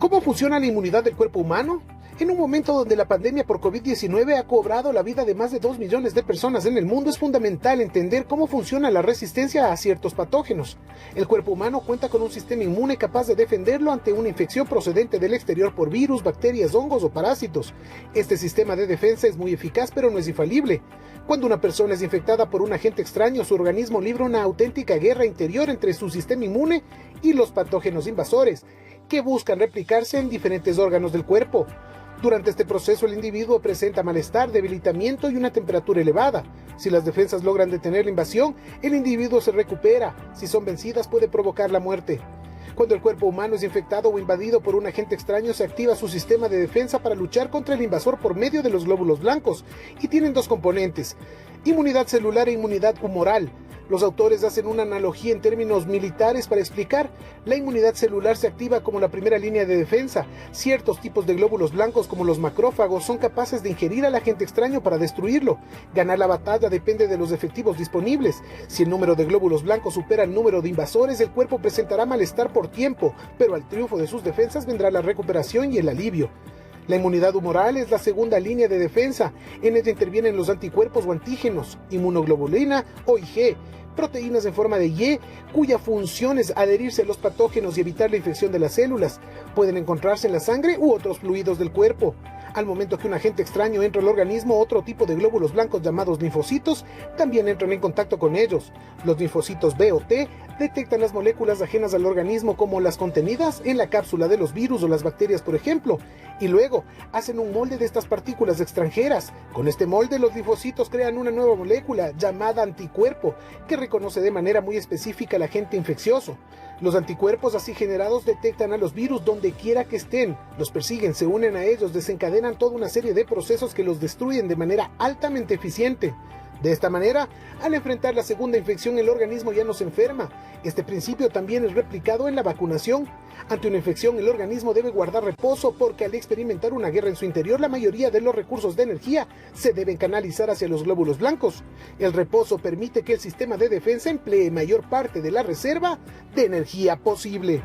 ¿Cómo funciona la inmunidad del cuerpo humano? En un momento donde la pandemia por COVID-19 ha cobrado la vida de más de 2 millones de personas en el mundo, es fundamental entender cómo funciona la resistencia a ciertos patógenos. El cuerpo humano cuenta con un sistema inmune capaz de defenderlo ante una infección procedente del exterior por virus, bacterias, hongos o parásitos. Este sistema de defensa es muy eficaz, pero no es infalible. Cuando una persona es infectada por un agente extraño, su organismo libra una auténtica guerra interior entre su sistema inmune y los patógenos invasores, que buscan replicarse en diferentes órganos del cuerpo. Durante este proceso el individuo presenta malestar, debilitamiento y una temperatura elevada. Si las defensas logran detener la invasión, el individuo se recupera. Si son vencidas, puede provocar la muerte. Cuando el cuerpo humano es infectado o invadido por un agente extraño, se activa su sistema de defensa para luchar contra el invasor por medio de los glóbulos blancos, y tienen dos componentes: inmunidad celular e inmunidad humoral. Los autores hacen una analogía en términos militares para explicar. La inmunidad celular se activa como la primera línea de defensa. Ciertos tipos de glóbulos blancos, como los macrófagos, son capaces de ingerir al agente extraño para destruirlo. Ganar la batalla depende de los efectivos disponibles. Si el número de glóbulos blancos supera el número de invasores, el cuerpo presentará malestar por tiempo, pero al triunfo de sus defensas vendrá la recuperación y el alivio. La inmunidad humoral es la segunda línea de defensa. En ella intervienen los anticuerpos o antígenos, inmunoglobulina o Ig, proteínas en forma de Y, cuya función es adherirse a los patógenos y evitar la infección de las células. Pueden encontrarse en la sangre u otros fluidos del cuerpo. Al momento que un agente extraño entra al organismo, otro tipo de glóbulos blancos llamados linfocitos también entran en contacto con ellos. Los linfocitos B o T detectan las moléculas ajenas al organismo, como las contenidas en la cápsula de los virus o las bacterias, por ejemplo, y luego hacen un molde de estas partículas extranjeras. Con este molde, los linfocitos crean una nueva molécula llamada anticuerpo, que reconoce de manera muy específica al agente infeccioso. Los anticuerpos así generados detectan a los virus donde quiera que estén, los persiguen, se unen a ellos, desencadenan toda una serie de procesos que los destruyen de manera altamente eficiente. De esta manera, al enfrentar la segunda infección, el organismo ya no se enferma. Este principio también es replicado en la vacunación. Ante una infección, el organismo debe guardar reposo, porque al experimentar una guerra en su interior, la mayoría de los recursos de energía se deben canalizar hacia los glóbulos blancos. El reposo permite que el sistema de defensa emplee mayor parte de la reserva de energía posible.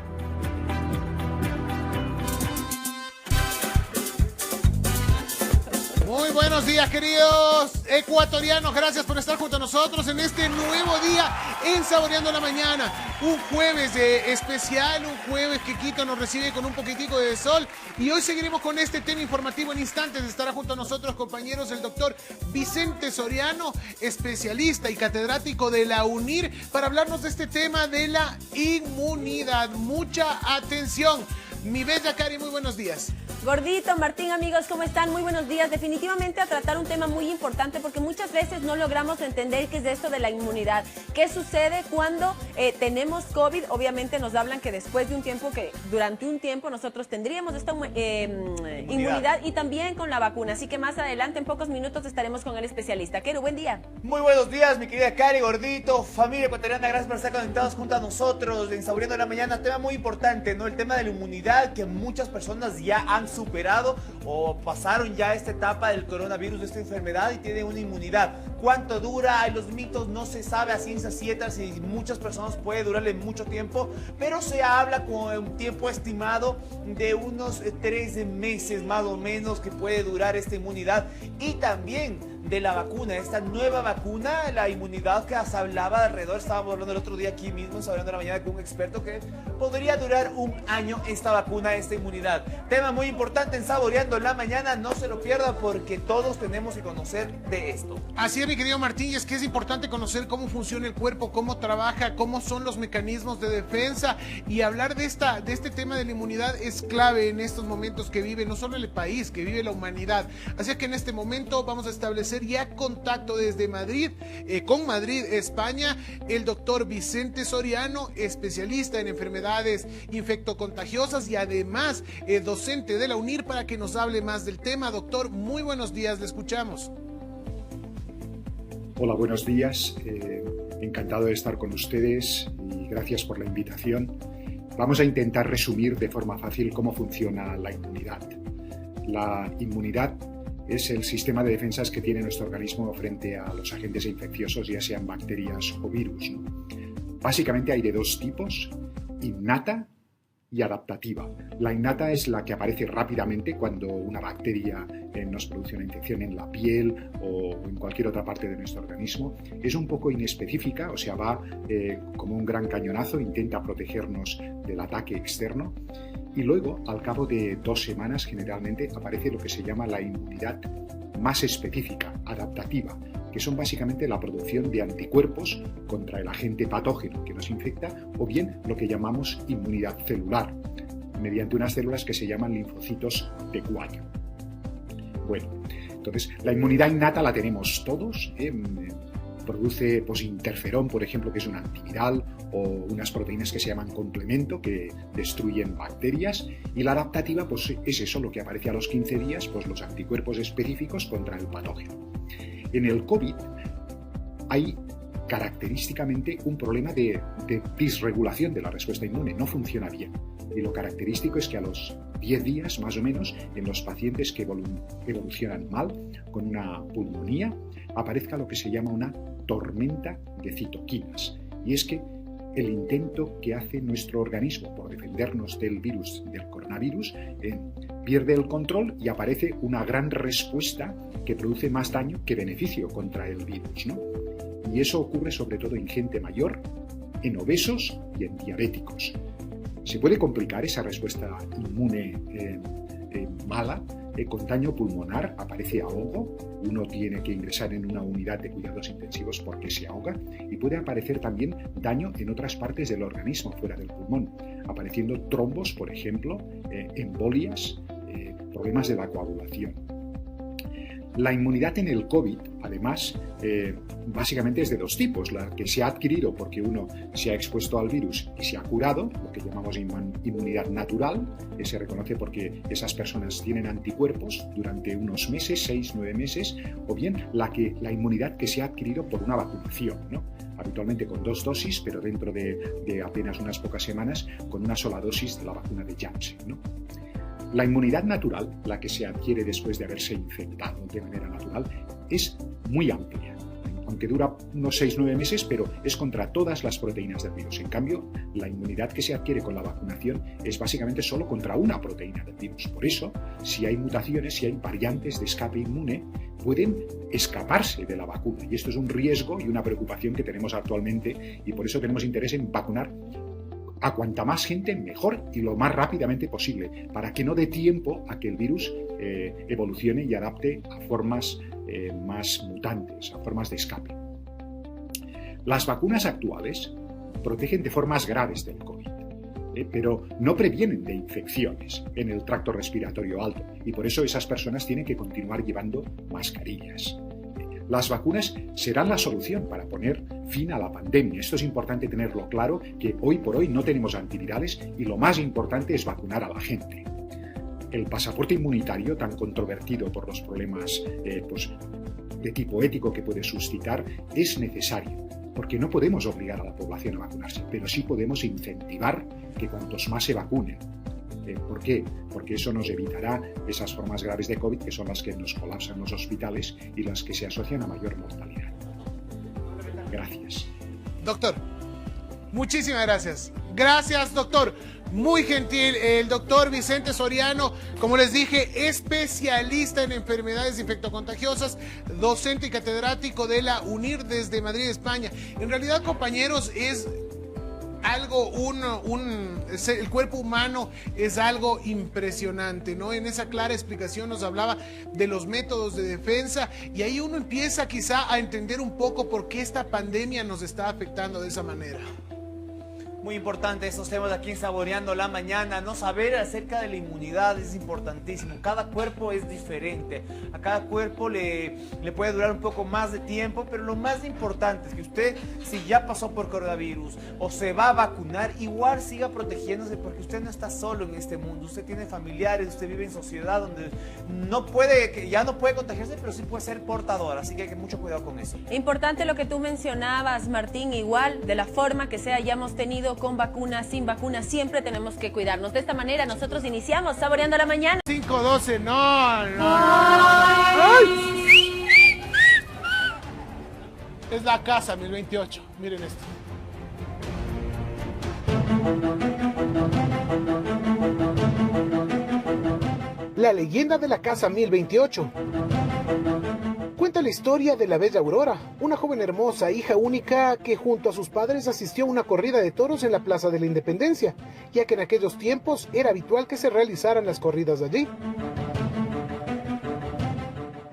Muy buenos días, queridos ecuatorianos. Gracias por estar junto a nosotros en este nuevo día en Saboreando la Mañana. Un jueves especial, un jueves que Quito nos recibe con un poquitico de sol. Y hoy seguiremos con este tema informativo. En instantes estará junto a nosotros, compañeros, el doctor Vicente Soriano, especialista y catedrático de la UNIR, para hablarnos de este tema de la inmunidad. Mucha atención. Mi bella Cari, muy buenos días. Gordito, Martín, amigos, ¿cómo están? Muy buenos días. Definitivamente a tratar un tema muy importante, porque muchas veces no logramos entender qué es esto de la inmunidad. ¿Qué sucede cuando tenemos COVID? Obviamente nos hablan que después de un tiempo, que durante un tiempo nosotros tendríamos esta inmunidad, y también con la vacuna. Así que más adelante, en pocos minutos, estaremos con el especialista. Quero, buen día. Muy buenos días, mi querida Cari, Gordito, familia ecuatoriana. Gracias por estar conectados junto a nosotros en Saboreando la Mañana. Tema muy importante, ¿no? El tema de la inmunidad, que muchas personas ya han superado o pasaron ya esta etapa del coronavirus, de esta enfermedad, y tienen una inmunidad. ¿Cuánto dura? Hay los mitos, no se sabe a ciencia cierta si muchas personas puede durarle mucho tiempo, pero se habla con un tiempo estimado de unos 3 meses más o menos que puede durar esta inmunidad. Y también de la vacuna, esta nueva vacuna, la inmunidad que se hablaba de alrededor, estábamos hablando el otro día aquí mismo, Saboreando la Mañana, con un experto, que podría durar 1 año esta vacuna, esta inmunidad. Tema muy importante en Saboreando la Mañana, no se lo pierda, porque todos tenemos que conocer de esto. Así es, mi querido Martín, y es que es importante conocer cómo funciona el cuerpo, cómo trabaja, cómo son los mecanismos de defensa, y hablar de este tema de la inmunidad es clave en estos momentos que vive no solo el país, que vive la humanidad. Así que en este momento vamos a establecer ya contacto desde Madrid, con Madrid, España, el doctor Vicente Soriano, especialista en enfermedades infectocontagiosas y además docente de la UNIR, para que nos hable más del tema. Doctor, muy buenos días, le escuchamos. Hola, buenos días. Encantado de estar con ustedes y gracias por la invitación. Vamos a intentar resumir de forma fácil cómo funciona la inmunidad. La inmunidad es el sistema de defensas que tiene nuestro organismo frente a los agentes infecciosos, ya sean bacterias o virus, ¿no? Básicamente hay de 2 tipos: innata y adaptativa. La innata es la que aparece rápidamente cuando una bacteria nos produce una infección en la piel o en cualquier otra parte de nuestro organismo. Es un poco inespecífica, o sea, va como un gran cañonazo, intenta protegernos del ataque externo. Y luego, al cabo de 2 semanas, generalmente aparece lo que se llama la inmunidad más específica, adaptativa, que son básicamente la producción de anticuerpos contra el agente patógeno que nos infecta, o bien lo que llamamos inmunidad celular, mediante unas células que se llaman linfocitos T4. Bueno, entonces la inmunidad innata la tenemos todos, produce interferón, por ejemplo, que es un antiviral, o unas proteínas que se llaman complemento, que destruyen bacterias, y la adaptativa pues es eso, lo que aparece a los 15 días, pues los anticuerpos específicos contra el patógeno. En el COVID hay característicamente un problema de disregulación de la respuesta inmune, no funciona bien. Y lo característico es que a los 10 días, más o menos, en los pacientes que evolucionan mal, con una pulmonía, aparezca lo que se llama una tormenta de citoquinas. Y es que el intento que hace nuestro organismo por defendernos del virus, del coronavirus, pierde el control y aparece una gran respuesta que produce más daño que beneficio contra el virus, ¿no? Y eso ocurre sobre todo en gente mayor, en obesos y en diabéticos. Se puede complicar esa respuesta inmune mala, con daño pulmonar, aparece ahogo, uno tiene que ingresar en una unidad de cuidados intensivos porque se ahoga, y puede aparecer también daño en otras partes del organismo fuera del pulmón, apareciendo trombos, por ejemplo, embolias, problemas de la coagulación. La inmunidad en el COVID, además, básicamente es de 2 tipos. La que se ha adquirido porque uno se ha expuesto al virus y se ha curado, lo que llamamos inmunidad natural, que se reconoce porque esas personas tienen anticuerpos durante unos meses, 6, 9 meses, o bien la inmunidad que se ha adquirido por una vacunación, ¿no? Habitualmente con 2 dosis, pero dentro de apenas unas pocas semanas, con una sola dosis de la vacuna de Janssen, ¿no? La inmunidad natural, la que se adquiere después de haberse infectado de manera natural, es muy amplia, aunque dura unos 6-9 meses, pero es contra todas las proteínas del virus. En cambio, la inmunidad que se adquiere con la vacunación es básicamente solo contra una proteína del virus. Por eso, si hay mutaciones, si hay variantes de escape inmune, pueden escaparse de la vacuna. Y esto es un riesgo y una preocupación que tenemos actualmente, y por eso tenemos interés en vacunar a cuanta más gente mejor y lo más rápidamente posible, para que no dé tiempo a que el virus evolucione y adapte a formas más mutantes, a formas de escape. Las vacunas actuales protegen de formas graves del COVID, pero no previenen de infecciones en el tracto respiratorio alto, y por eso esas personas tienen que continuar llevando mascarillas. Las vacunas serán la solución para poner fin a la pandemia. Esto es importante tenerlo claro, que hoy por hoy no tenemos antivirales y lo más importante es vacunar a la gente. El pasaporte inmunitario, tan controvertido por los problemas de tipo ético que puede suscitar, es necesario, porque no podemos obligar a la población a vacunarse, pero sí podemos incentivar que cuantos más se vacunen. ¿Por qué? Porque eso nos evitará esas formas graves de COVID, que son las que nos colapsan los hospitales y las que se asocian a mayor mortalidad. Gracias. Doctor, muchísimas gracias. Gracias, doctor. Muy gentil, el doctor Vicente Soriano, como les dije, especialista en enfermedades infectocontagiosas, docente y catedrático de la UNIR desde Madrid, España. En realidad, compañeros, es algo, el cuerpo humano es algo impresionante, ¿no? En esa clara explicación nos hablaba de los métodos de defensa, y ahí uno empieza quizá a entender un poco por qué esta pandemia nos está afectando de esa manera. Muy importante estos temas aquí en Saboreando la Mañana, ¿no? Saber acerca de la inmunidad es importantísimo. Cada cuerpo es diferente. A cada cuerpo le puede durar un poco más de tiempo, pero lo más importante es que usted, si ya pasó por coronavirus o se va a vacunar, igual siga protegiéndose, porque usted no está solo en este mundo. Usted tiene familiares, usted vive en sociedad donde ya no puede contagiarse, pero sí puede ser portador. Así que hay que mucho cuidado con eso. Importante lo que tú mencionabas, Martín, igual de la forma que sea hayamos tenido, con vacunas, sin vacunas, siempre tenemos que cuidarnos. De esta manera nosotros iniciamos Saboreando la Mañana. 5:12, no. Es la casa 1028, miren esto. La leyenda de la casa 1028. Cuenta la historia de la bella Aurora, una joven hermosa, hija única que junto a sus padres asistió a una corrida de toros en la Plaza de la Independencia, ya que en aquellos tiempos era habitual que se realizaran las corridas allí.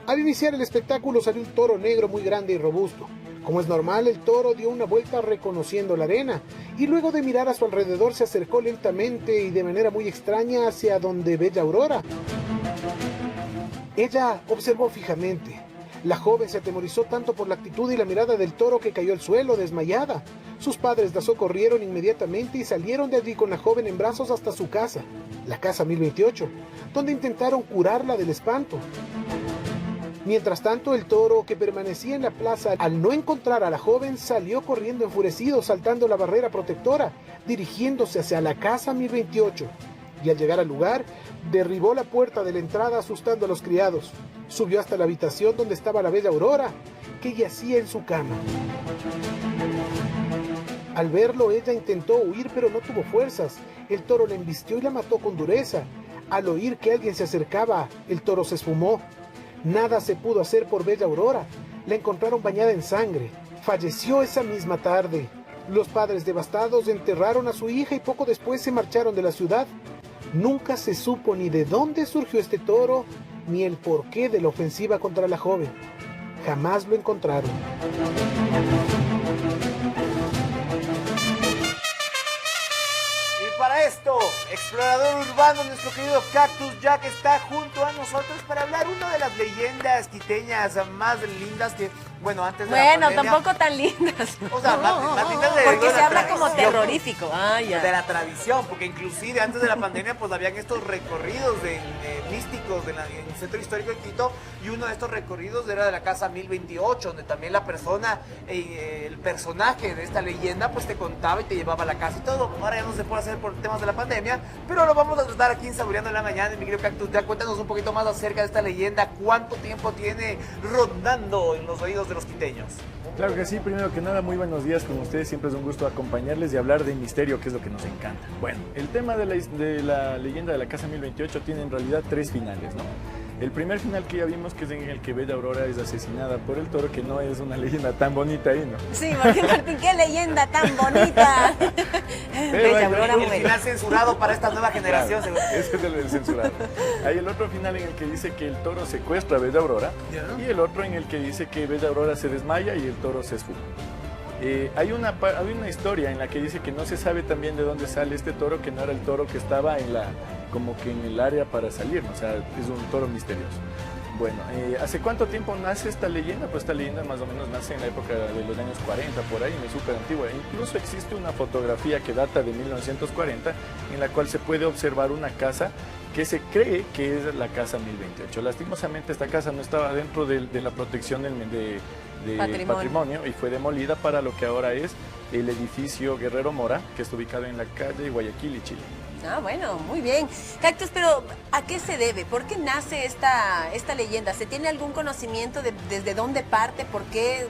Al iniciar el espectáculo salió un toro negro muy grande y robusto. Como es normal, el toro dio una vuelta reconociendo la arena y luego de mirar a su alrededor se acercó lentamente y de manera muy extraña hacia donde bella Aurora. Ella observó fijamente. La joven se atemorizó tanto por la actitud y la mirada del toro que cayó al suelo desmayada. Sus padres la socorrieron inmediatamente y salieron de allí con la joven en brazos hasta su casa, la casa 1028, donde intentaron curarla del espanto. Mientras tanto, el toro, que permanecía en la plaza, al no encontrar a la joven, salió corriendo enfurecido, saltando la barrera protectora, dirigiéndose hacia la casa 1028. Y al llegar al lugar, derribó la puerta de la entrada asustando a los criados. Subió hasta la habitación donde estaba la bella Aurora, que yacía en su cama. Al verlo, ella intentó huir, pero no tuvo fuerzas. El toro la embistió y la mató con dureza. Al oír que alguien se acercaba, el toro se esfumó. Nada se pudo hacer por bella Aurora. La encontraron bañada en sangre. Falleció esa misma tarde. Los padres devastados enterraron a su hija y poco después se marcharon de la ciudad. Nunca se supo ni de dónde surgió este toro, ni el porqué de la ofensiva contra la joven. Jamás lo encontraron. Para esto, explorador urbano, nuestro querido Cactus Jack está junto a nosotros para hablar una de las leyendas quiteñas más lindas que, bueno, antes de la pandemia... tampoco tan lindas. O sea, más lindas de porque la se habla tradición, como terrorífico. de la tradición, porque inclusive antes de la pandemia pues habían estos recorridos místicos en el centro histórico de Quito, y uno de estos recorridos era de la casa 1028, donde también la persona, el personaje de esta leyenda pues te contaba y te llevaba a la casa y todo. Ahora ya no se puede hacer por temas de la pandemia, pero lo vamos a tratar aquí en Saboreando en la Mañana. Y mi querido Cactus, ya cuéntanos un poquito más acerca de esta leyenda. ¿Cuánto tiempo tiene rondando en los oídos de los quiteños? Claro que sí, primero que nada, muy buenos días con ustedes, siempre es un gusto acompañarles y hablar de misterio, que es lo que nos encanta. Bueno, el tema de la leyenda de la casa 1028 tiene en realidad 3 finales, ¿no? El primer final que ya vimos, que es en el que bella Aurora es asesinada por el toro, que no es una leyenda tan bonita ahí, ¿no? Sí, porque Martín, qué leyenda tan bonita. Bella Aurora el final censurado para esta nueva generación. Claro, ese es el censurado. Hay el otro final en el que dice que el toro secuestra a bella Aurora, y el otro en el que dice que bella Aurora se desmaya y el toro se esfuma. Hay una historia en la que dice que no se sabe también de dónde sale este toro, que no era el toro que estaba como que en el área para salir, ¿no? O sea, es un toro misterioso. Bueno, ¿hace cuánto tiempo nace esta leyenda? Pues esta leyenda más o menos nace en la época de los años 40, por ahí, es súper antigua. Incluso existe una fotografía que data de 1940, en la cual se puede observar una casa que se cree que es la casa 1028. Lastimosamente esta casa no estaba dentro de la protección de patrimonio y fue demolida para lo que ahora es el edificio Guerrero Mora, que está ubicado en la calle Guayaquil y Chile. Ah, bueno, muy bien. Cactus, pero ¿a qué se debe? ¿Por qué nace esta leyenda? ¿Se tiene algún conocimiento de desde dónde parte? ¿Por qué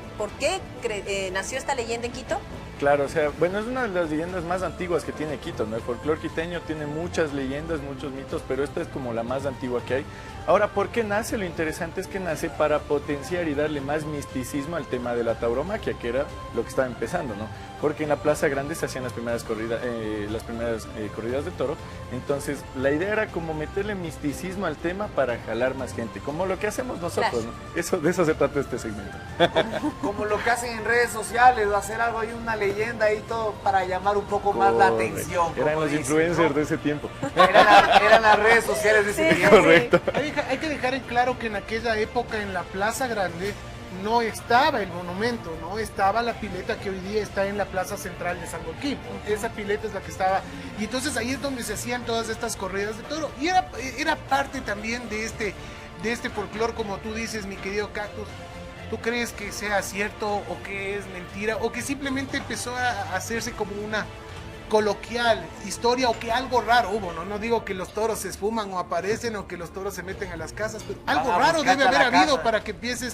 nació esta leyenda en Quito? Claro, o sea, bueno, es una de las leyendas más antiguas que tiene Quito, ¿no? El folclore quiteño tiene muchas leyendas, muchos mitos, pero esta es como la más antigua que hay. Ahora, ¿por qué nace? Lo interesante es que nace para potenciar y darle más misticismo al tema de la tauromaquia, que era lo que estaba empezando, ¿no? Porque en la Plaza Grande se hacían las primeras corridas de toro, entonces la idea era como meterle misticismo al tema para jalar más gente, como lo que hacemos nosotros, claro, ¿no? De eso se trata este segmento. Como lo que hacen en redes sociales, hacer algo ahí, una leyenda ahí, todo para llamar un poco más la atención. Eran los influencers, ¿no?, de ese tiempo. Eran las redes sociales de ese tiempo. Correcto. Hay que dejar en claro que en aquella época en la Plaza Grande no estaba el monumento, no estaba la pileta que hoy día está en la plaza central de San Joaquín. Esa pileta es la que estaba, y entonces ahí es donde se hacían todas estas corridas de toro, y era parte también de este folclore, como tú dices, mi querido Cactus. ¿Tú crees que sea cierto o que es mentira o que simplemente empezó a hacerse como una coloquial historia, o que algo raro hubo? No digo que los toros se esfuman o aparecen o que los toros se meten a las casas, pero algo raro debe haber habido para que empiece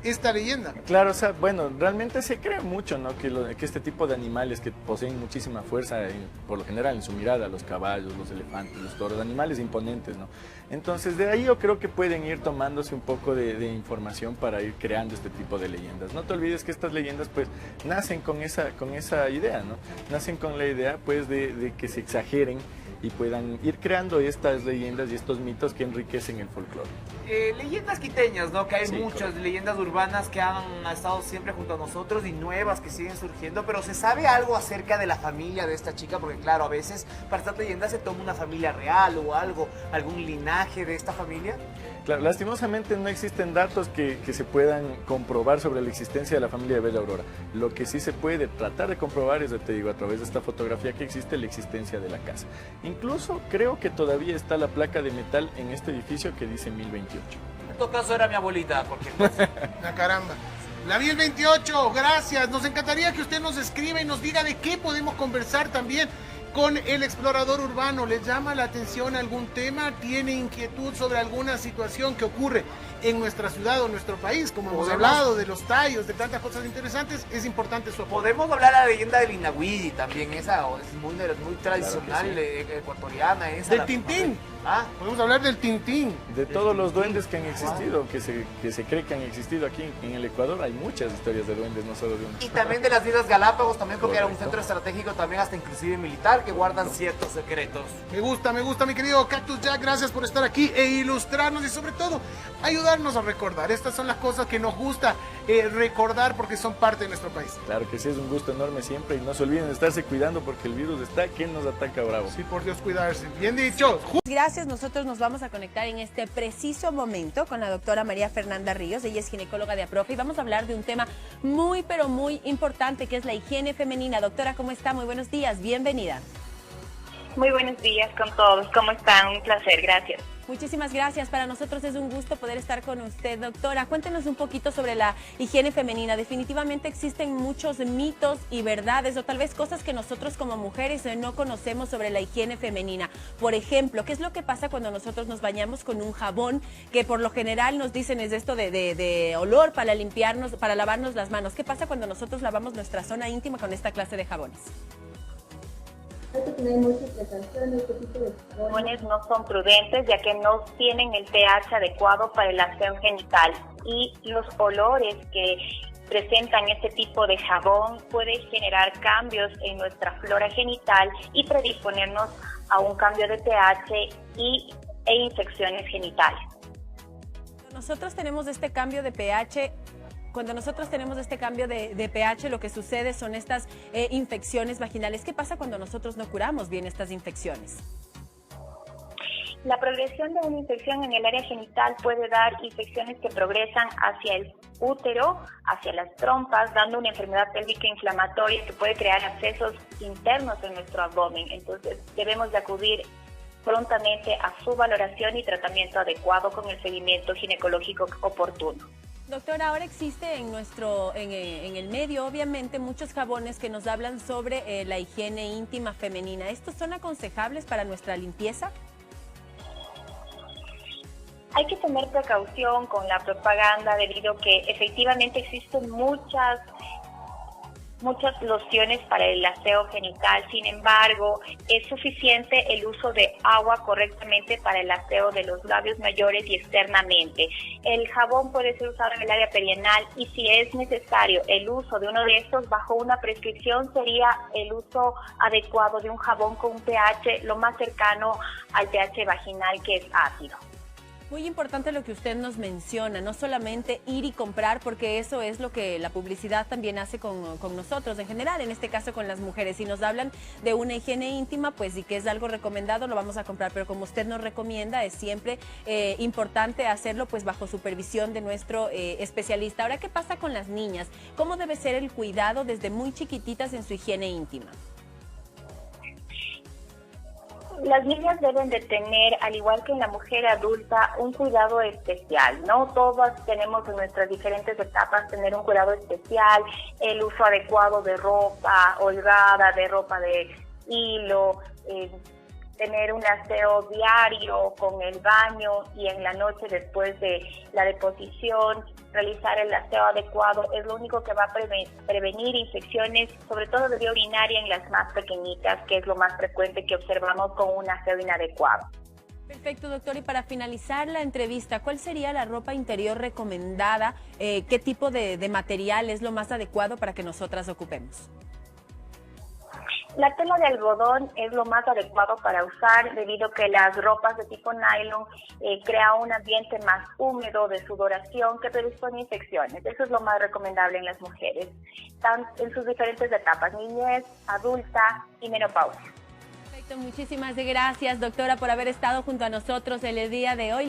esta leyenda. Claro, o sea, bueno, realmente se cree mucho, ¿no? Que este tipo de animales que poseen muchísima fuerza, por lo general en su mirada, los caballos, los elefantes, los toros, animales imponentes, ¿no? Entonces, de ahí yo creo que pueden ir tomándose un poco de información para ir creando este tipo de leyendas. No te olvides que estas leyendas, pues, nacen con esa idea, ¿no? Nacen con la idea, pues, de que se exageren y puedan ir creando estas leyendas y estos mitos que enriquecen el folclore. Leyendas quiteñas, ¿no? Que hay Sí, muchas correcto. leyendas urbanas que han estado siempre junto a nosotros y nuevas que siguen surgiendo, pero ¿se sabe algo acerca de la familia de esta chica? Porque claro, a veces para estas leyendas se toma una familia real o algo, algún linaje de esta familia. Claro, lastimosamente no existen datos que se puedan comprobar sobre la existencia de la familia de Bella Aurora. Lo que sí se puede tratar de comprobar es, te digo, a través de esta fotografía que existe, la existencia de la casa. Incluso creo que todavía está la placa de metal en este edificio que dice 1028. En todo caso era mi abuelita, porque pues, La caramba. La Biel 28, gracias. Nos encantaría que usted nos escriba y nos diga de qué podemos conversar también con el explorador urbano. ¿Les llama la atención algún tema? ¿Tiene inquietud sobre alguna situación que ocurre en nuestra ciudad o nuestro país? Como hemos hablado de los tallos, de tantas cosas interesantes, es importante su apoyo. podemos hablar de la leyenda del Inahuidi también, esa es muy tradicional, Claro que ecuatoriana. Esa, Del la- Tintín. Ah, Podemos hablar del Tintín. De todos los duendes que han existido, que se cree que han existido aquí en el Ecuador, hay muchas historias de duendes, no solo de uno. y también de las Islas Galápagos, también porque era un Correcto. centro estratégico también hasta inclusive militar que guardan ciertos secretos. Me gusta, mi querido Cactus Jack. Gracias por estar aquí e ilustrarnos y sobre todo ayudarnos a recordar. Estas son las cosas que nos gusta recordar porque son parte de nuestro país. Claro que sí, es un gusto enorme siempre y no se olviden de estarse cuidando porque el virus está que nos ataca bravo. Sí, por Dios, cuidarse. Bien dicho. Gracias, nosotros nos vamos a conectar en este preciso momento con la doctora María Fernanda Ríos, ella es ginecóloga de APROFE y vamos a hablar de un tema muy pero muy importante que es la higiene femenina. Doctora, ¿cómo está? Muy buenos días, bienvenida. Muy buenos días con todos. ¿Cómo están? Un placer, gracias. Muchísimas gracias, para nosotros es un gusto poder estar con usted, doctora. Cuéntenos un poquito sobre la higiene femenina. Definitivamente existen muchos mitos y verdades o tal vez cosas que nosotros como mujeres no conocemos sobre la higiene femenina. Por ejemplo, ¿qué es lo que pasa cuando nosotros nos bañamos con un jabón que por lo general nos dicen es esto de olor para limpiarnos, para lavarnos las manos? ¿Qué pasa cuando nosotros lavamos nuestra zona íntima con esta clase de jabones? Los jabones no son prudentes ya que no tienen el pH adecuado para el aseo genital y los olores que presentan este tipo de jabón pueden generar cambios en nuestra flora genital y predisponernos a un cambio de pH e infecciones genitales. Nosotros tenemos este cambio de pH. Cuando nosotros tenemos este cambio de pH, lo que sucede son estas infecciones vaginales. ¿Qué pasa cuando nosotros no curamos bien estas infecciones? La progresión de una infección en el área genital puede dar infecciones que progresan hacia el útero, hacia las trompas, dando una enfermedad pélvica inflamatoria que puede crear abscesos internos en nuestro abdomen. Entonces debemos de acudir prontamente a su valoración y tratamiento adecuado con el seguimiento ginecológico oportuno. Doctora, ahora existe en el medio, obviamente, muchos jabones que nos hablan sobre la higiene íntima femenina. ¿Estos son aconsejables para nuestra limpieza? Hay que tener precaución con la propaganda debido a que efectivamente existen muchas lociones para el aseo genital. Sin embargo, es suficiente el uso de agua correctamente para el aseo de los labios mayores y externamente. El jabón puede ser usado en el área perianal y si es necesario el uso de uno de estos bajo una prescripción sería el uso adecuado de un jabón con un pH lo más cercano al pH vaginal, que es ácido. Muy importante lo que usted nos menciona, no solamente ir y comprar, porque eso es lo que la publicidad también hace con nosotros en general, en este caso con las mujeres. Si nos hablan de una higiene íntima, pues y que es algo recomendado, lo vamos a comprar, pero como usted nos recomienda, es siempre importante hacerlo pues bajo supervisión de nuestro especialista. Ahora, ¿qué pasa con las niñas? ¿Cómo debe ser el cuidado desde muy chiquititas en su higiene íntima? Las niñas deben de tener, al igual que en la mujer adulta, un cuidado especial, ¿no? Todas tenemos en nuestras diferentes etapas tener un cuidado especial, el uso adecuado de ropa holgada, de ropa de hilo, tener un aseo diario con el baño y en la noche después de la deposición realizar el aseo adecuado es lo único que va a prevenir infecciones, sobre todo de vía urinaria en las más pequeñitas, que es lo más frecuente que observamos con un aseo inadecuado. Perfecto, doctor. Y para finalizar la entrevista, ¿cuál sería la ropa interior recomendada? ¿Qué tipo de material es lo más adecuado para que nosotras ocupemos? La tela de algodón es lo más adecuado para usar debido a que las ropas de tipo nylon crea un ambiente más húmedo de sudoración que predispone a infecciones. Eso es lo más recomendable en las mujeres, en sus diferentes etapas, niñez, adulta y menopausia. Perfecto, muchísimas gracias, doctora, por haber estado junto a nosotros el día de hoy.